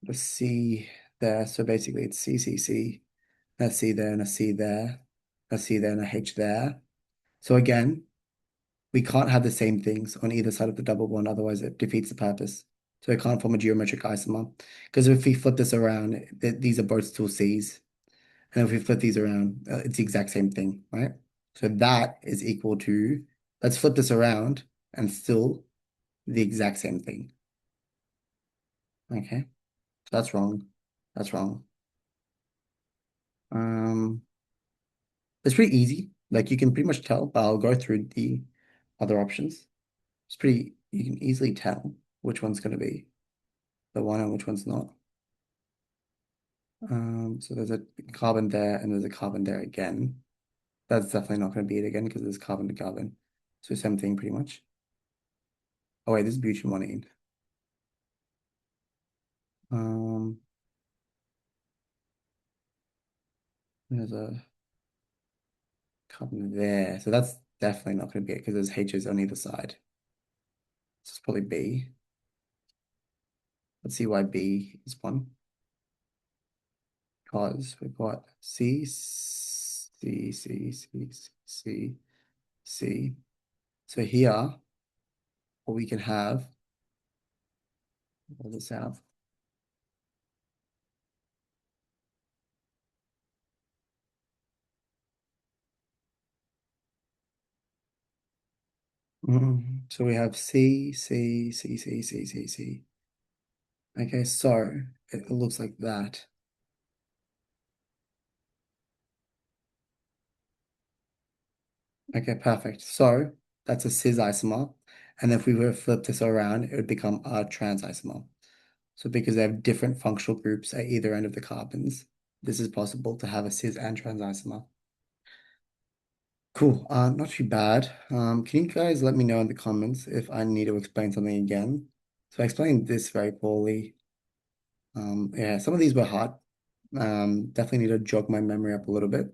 the C there. So basically it's CCC, a C there and a C there, a C there and a H there. So again, we can't have the same things on either side of the double bond, otherwise it defeats the purpose. So it can't form a geometric isomer. Because if we flip this around, these are both still C's. And if we flip these around, it's the exact same thing, right? So that is equal to, let's flip this around and still the exact same thing. Okay, so that's wrong. That's wrong. Um, it's pretty easy. Like you can pretty much tell, but I'll go through the other options. You can easily tell which one's going to be the one and which one's not. So there's a carbon there and there's a carbon there again. That's definitely not going to be it again because there's carbon to carbon. So same thing pretty much. Oh wait, this is butane 1-ene. Um, there's a carbon there. So that's definitely not going to be it because there's H's on either side. So it's probably B. Let's see why B is 1. Because we've got C, C, C, C, C, C. So here, what we can have, all this out. So we have C, C, C, C, C, C, C. Okay, so it looks like that. Okay, perfect. So that's a cis isomer. And if we were to flip this around, it would become a trans isomer. So because they have different functional groups at either end of the carbons, this is possible to have a cis and trans isomer. Cool. Not too bad. Can you guys let me know in the comments if I need to explain something again? So I explained this very poorly. Yeah, some of these were hard. Definitely need to jog my memory up a little bit.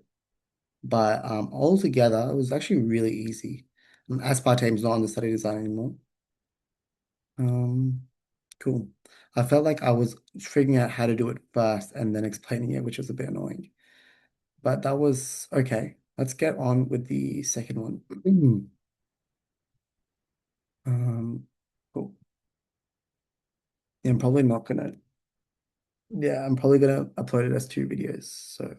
But altogether, it was actually really easy. Aspartame's not on the study design anymore. Um, cool. I felt like I was figuring out how to do it first and then explaining it, which was a bit annoying. But that was okay. Let's get on with the second one. Um, cool. Yeah, I'm probably not gonna. Yeah, I'm probably gonna upload it as 2 videos. So.